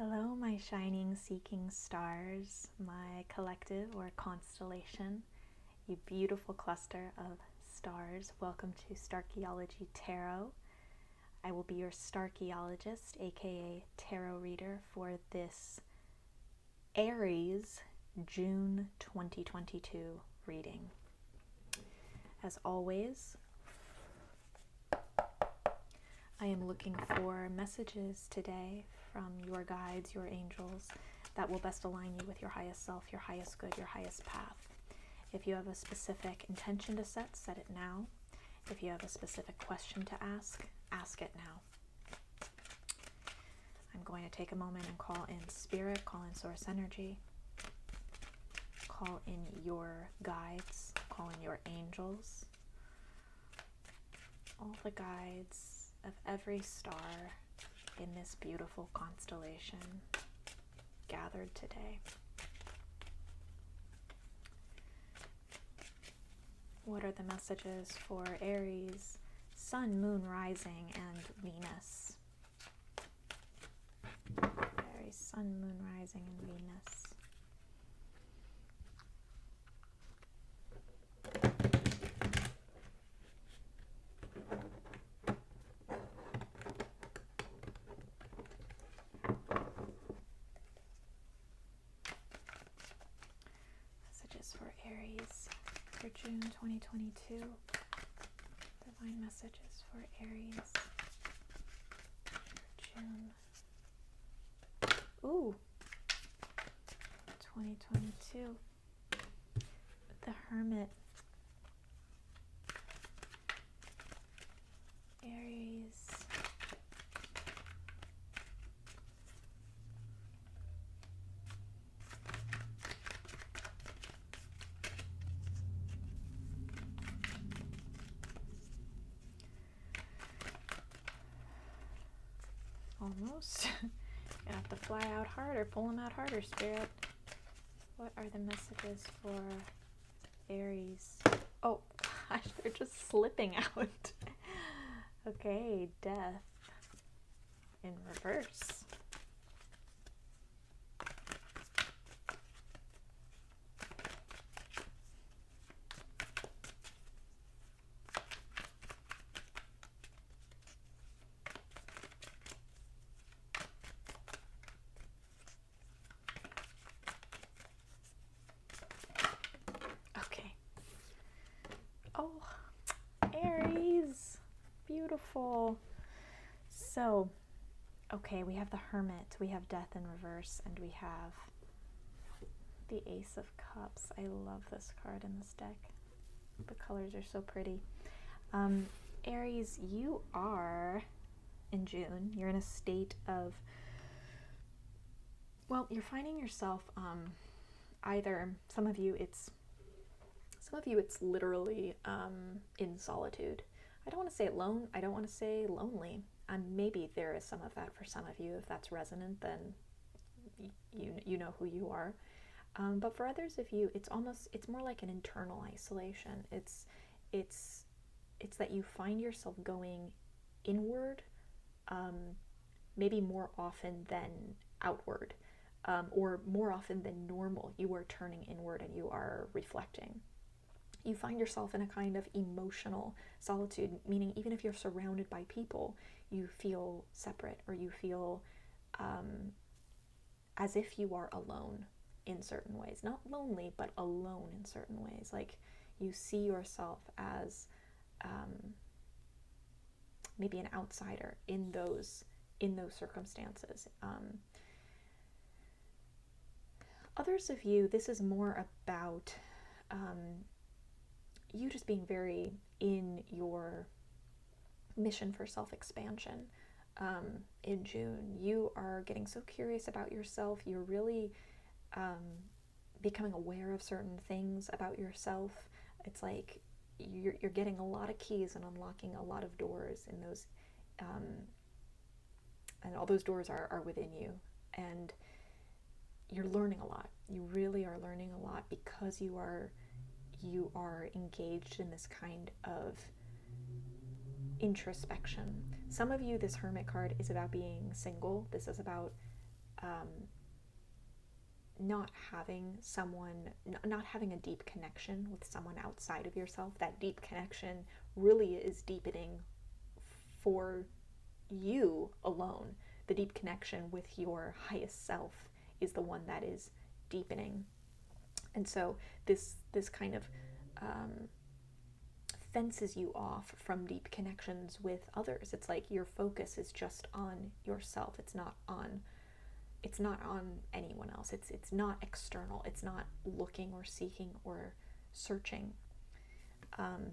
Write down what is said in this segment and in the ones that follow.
Hello, my shining, seeking stars, my collective or constellation, you beautiful cluster of stars. Welcome to Starchaeology Tarot. I will be your Starchaeologist, aka tarot reader, for this Aries June 2022 reading. As always, I am looking for messages today from your guides, your angels, that will best align you with your highest self, your highest good, your highest path. If you have a specific intention to set it now. If you have a specific question to ask it now. I'm going to take a moment and call in spirit, call in source energy, call in your guides, call in your angels, all the guides of every star in this beautiful constellation gathered today. What are the messages for Aries, Sun, Moon, Rising, and Venus? Aries, Sun, Moon, Rising, and Venus. For Aries for June 2022. Divine messages for Aries for June 2022. The Hermit. Aries. Almost. Gonna have to fly out harder, pull them out harder, Spirit. What are the messages for Aries? Oh gosh, they're just slipping out. Okay, death in reverse. Aries, beautiful. So, okay, we have the Hermit, we have death in reverse, and we have the Ace of Cups. I love this card in this deck. The colors are so pretty. Aries, you are, in June, you're in a state of, well, you're finding yourself, either, some of you it's literally in solitude. I don't want to say alone. I don't want to say lonely. Maybe there is some of that for some of you. If that's resonant, then you know who you are. But for others of you, it's more like an internal isolation. It's that you find yourself going inward, maybe more often than outward, or more often than normal. You are turning inward and you are reflecting. You find yourself in a kind of emotional solitude, meaning even if you're surrounded by people, you feel separate, or you feel as if you are alone in certain ways. Not lonely, but alone in certain ways. Like you see yourself as maybe an outsider in those circumstances. Others of you, this is more about you just being very in your mission for self-expansion. In June, you are getting so curious about yourself. You're really becoming aware of certain things about yourself. It's like you're getting a lot of keys and unlocking a lot of doors in those, and all those doors are within you. And you're learning a lot. You really are learning a lot because you are engaged in this kind of introspection. Some of you, this Hermit card is about being single. This is about not having not having a deep connection with someone outside of yourself. That deep connection really is deepening for you alone. The deep connection with your highest self is the one that is deepening. And so this kind of fences you off from deep connections with others. It's like your focus is just on yourself. It's not on anyone else. It's not external. It's not looking or seeking or searching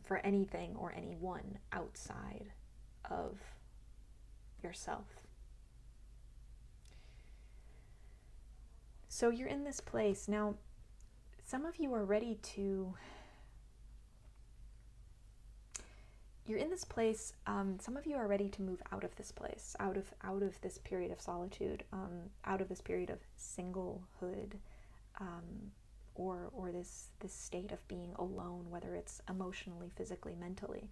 for anything or anyone outside of yourself. So you're in this place now. Some of you are ready to. You're in this place. Some of you are ready to move out of this place, out of this period of solitude, out of this period of singlehood, or this state of being alone, whether it's emotionally, physically, mentally.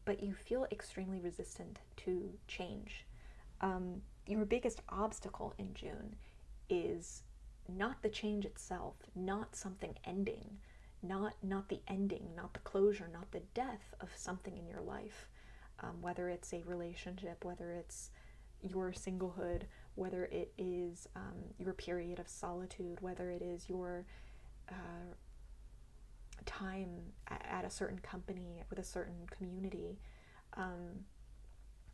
But you feel extremely resistant to change. Your biggest obstacle in June is not the change itself, not something ending, not the ending, not the closure, not the death of something in your life, whether it's a relationship, whether it's your singlehood, whether it is your period of solitude, whether it is your time at a certain company with a certain community.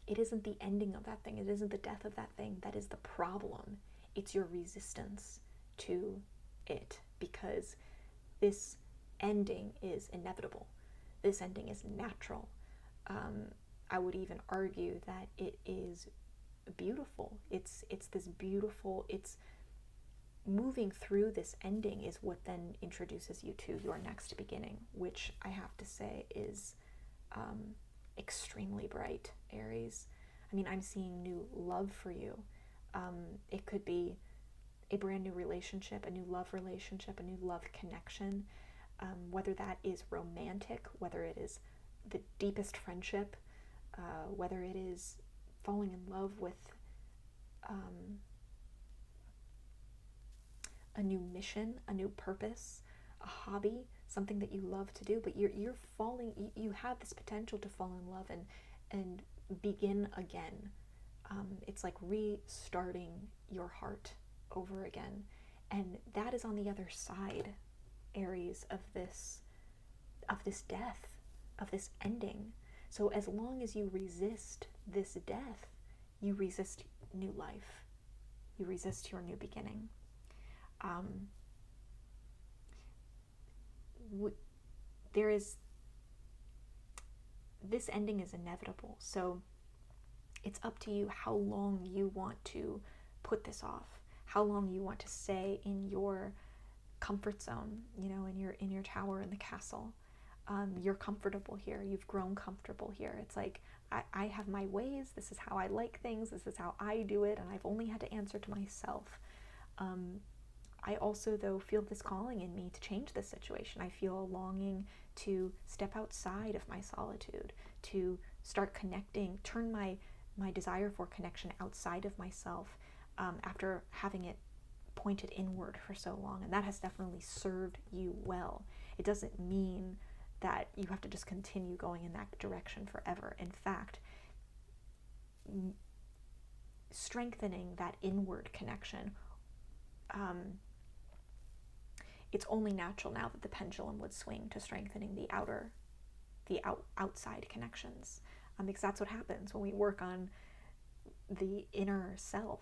It isn't the ending of that thing. It isn't the death of that thing. That is the problem. It's your resistance to it, because this ending is inevitable. This ending is natural. I would even argue that it is beautiful. It's this beautiful, it's moving through this ending is what then introduces you to your next beginning, which I have to say is extremely bright, Aries. I mean, I'm seeing new love for you. It could be a brand new relationship, a new love relationship, a new love connection, whether that is romantic, whether it is the deepest friendship, whether it is falling in love with a new mission, a new purpose, a hobby, something that you love to do, but you're falling, you have this potential to fall in love and begin again. It's like restarting your heart over again. And that is on the other side, Aries, of this death, of this ending. So as long as you resist this death, you resist new life. You resist your new beginning. There is, this ending is inevitable. So it's up to you how long you want to put this off, how long you want to stay in your comfort zone, in your tower in the castle. You're comfortable here. You've grown comfortable here. It's like, I have my ways. This is how I like things. This is how I do it. And I've only had to answer to myself. I also, though, feel this calling in me to change this situation. I feel a longing to step outside of my solitude, to start connecting, turn my desire for connection outside of myself, after having it pointed inward for so long. And that has definitely served you well. It doesn't mean that you have to just continue going in that direction forever. In fact, strengthening that inward connection, it's only natural now that the pendulum would swing to strengthening the outside connections, because that's what happens when we work on the inner self.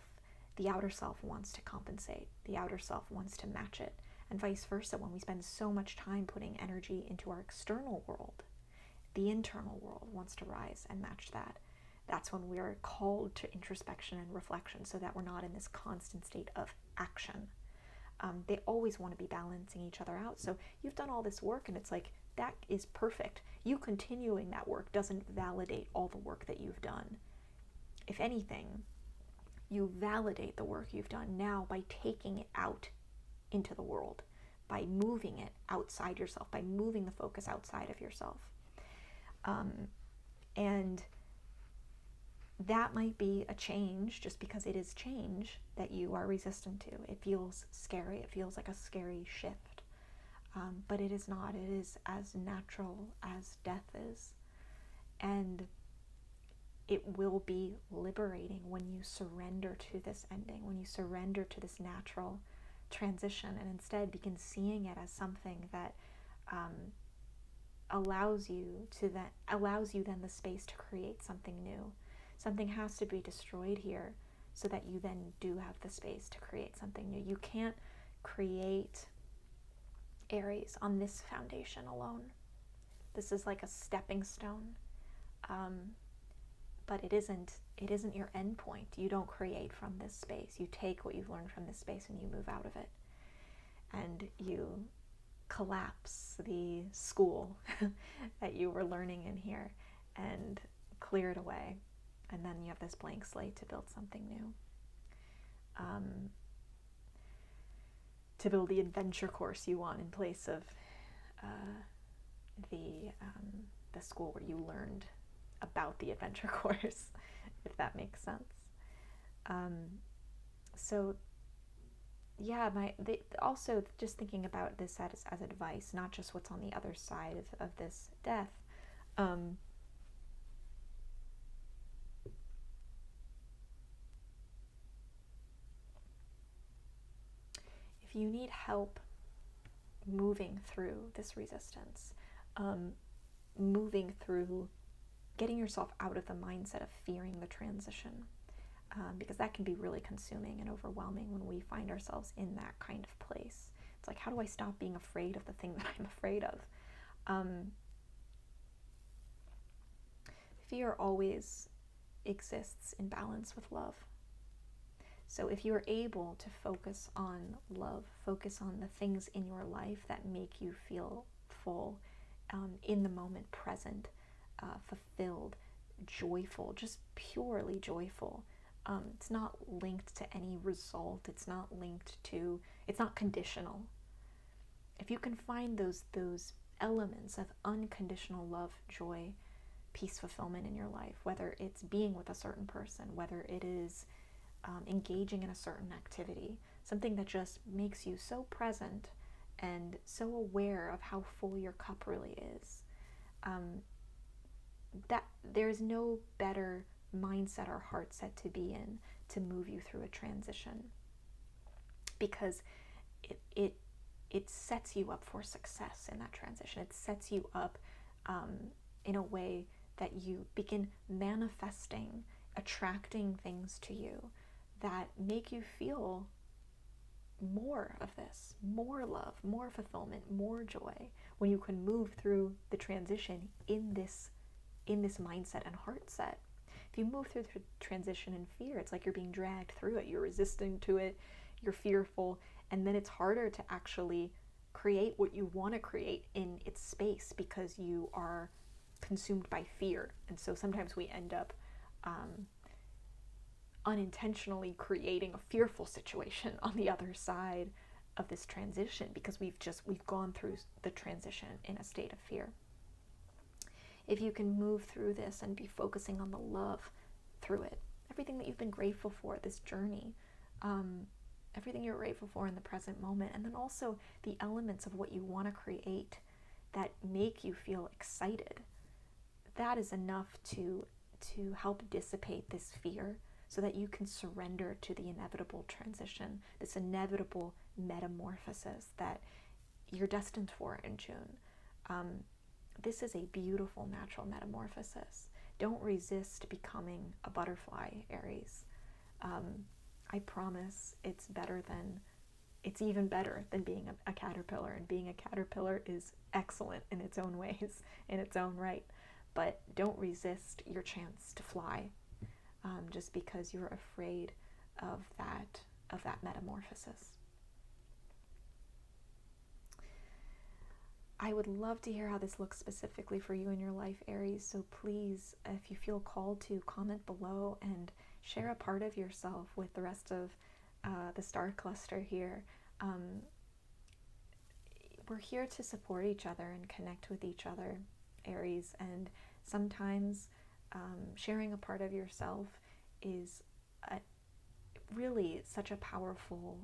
The outer self wants to compensate. The outer self wants to match it, and vice versa. When we spend so much time putting energy into our external world, the internal world wants to rise and match that. That's when we are called to introspection and reflection, so that we're not in this constant state of action. They always want to be balancing each other out. So you've done all this work, and it's like, that is perfect. You continuing that work doesn't validate all the work that you've done. If anything, you validate the work you've done now by taking it out into the world, by moving it outside yourself, by moving the focus outside of yourself. And that might be a change, just because it is change, that you are resistant to. It feels scary. It feels like a scary shift. But it is not. It is as natural as death is. And it will be liberating when you surrender to this ending, when you surrender to this natural transition, and instead begin seeing it as something that allows you then the space to create something new. Something has to be destroyed here so that you then do have the space to create something new. You can't create, Aries, on this foundation alone. This is like a stepping stone, but it isn't your end point. You don't create from this space. You take what you've learned from this space and you move out of it, and you collapse the school that you were learning in here and clear it away, and then you have this blank slate to build something new, to build the adventure course you want in place of the school where you learned about the adventure course, if that makes sense. So yeah, also just thinking about this as advice, not just what's on the other side of this death. If you need help moving through this resistance, moving through getting yourself out of the mindset of fearing the transition, because that can be really consuming and overwhelming when we find ourselves in that kind of place. It's like, how do I stop being afraid of the thing that I'm afraid of? Fear always exists in balance with love. So if you are able to focus on love, focus on the things in your life that make you feel full, in the moment, present, fulfilled, joyful, just purely joyful. It's not linked to any result. It's not conditional. If you can find those elements of unconditional love, joy, peace, fulfillment in your life, whether it's being with a certain person, whether it is engaging in a certain activity, something that just makes you so present and so aware of how full your cup really is, that there's no better mindset or heart set to be in to move you through a transition, because it sets you up for success in that transition. It sets you up in a way that you begin manifesting, attracting things to you that make you feel more of this, more love, more fulfillment, more joy, when you can move through the transition in this mindset and heart set. If you move through the transition in fear, it's like you're being dragged through it. You're resisting to it, you're fearful, and then it's harder to actually create what you want to create in its space because you are consumed by fear. And so sometimes we end up unintentionally creating a fearful situation on the other side of this transition, because we've gone through the transition in a state of fear. If you can move through this and be focusing on the love through it, everything that you've been grateful for, this journey, everything you're grateful for in the present moment, and then also the elements of what you want to create that make you feel excited, that is enough to help dissipate this fear, so that you can surrender to the inevitable transition, this inevitable metamorphosis that you're destined for in June. This is a beautiful natural metamorphosis. Don't resist becoming a butterfly, Aries. I promise it's even better than being a caterpillar, and being a caterpillar is excellent in its own ways, in its own right. But don't resist your chance to fly, just because you're afraid of that metamorphosis. I would love to hear how this looks specifically for you in your life, Aries. So please, if you feel called to, comment below and share a part of yourself with the rest of the star cluster here. We're here to support each other and connect with each other, Aries, and sometimes sharing a part of yourself is really such a powerful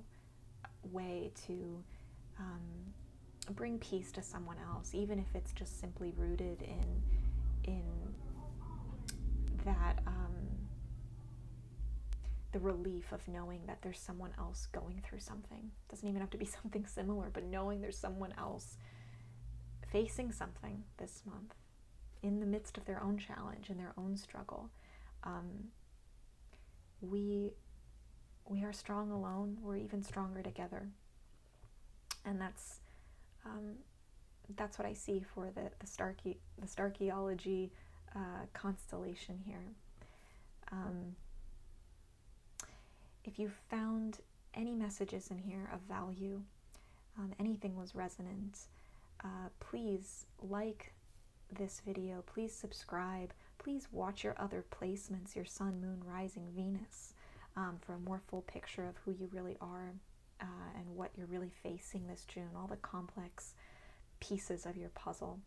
way to bring peace to someone else, even if it's just simply rooted in that the relief of knowing that there's someone else going through something. It doesn't even have to be something similar, but knowing there's someone else facing something this month in the midst of their own challenge and their own struggle. We are strong alone. We're even stronger together, and that's what I see for the Starchaeology constellation here. If you found any messages in here of value, anything was resonant, please like this video, please subscribe, please watch your other placements, your sun, moon, rising, Venus, for a more full picture of who you really are and what you're really facing this June, all the complex pieces of your puzzle.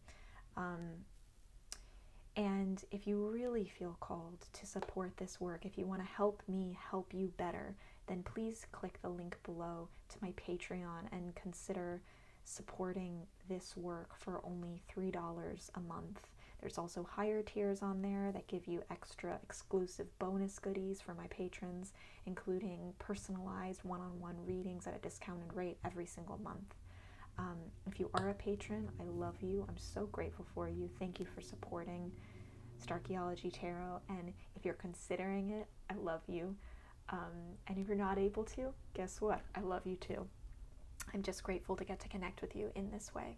And if you really feel called to support this work, if you want to help me help you better, then please click the link below to my Patreon and consider supporting this work for only $3 a month. There's also higher tiers on there that give you extra exclusive bonus goodies for my patrons, including personalized one-on-one readings at a discounted rate every single month. If you are a patron, I love you. I'm so grateful for you. Thank you for supporting Starchaeology Tarot. And if you're considering it, I love you. And if you're not able to, guess what? I love you too. I'm just grateful to get to connect with you in this way.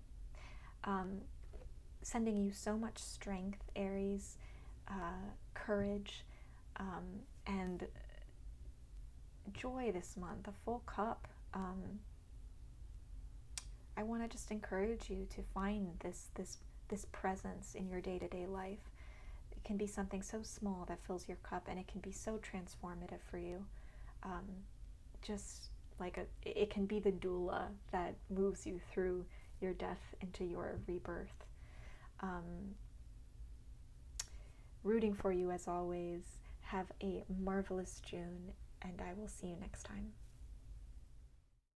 Sending you so much strength, Aries, courage, and joy this month, a full cup. I want to just encourage you to find this presence in your day-to-day life. It can be something so small that fills your cup, and it can be so transformative for you. Just like it can be the doula that moves you through your death into your rebirth. Rooting for you as always. Have a marvelous June, and I will see you next time.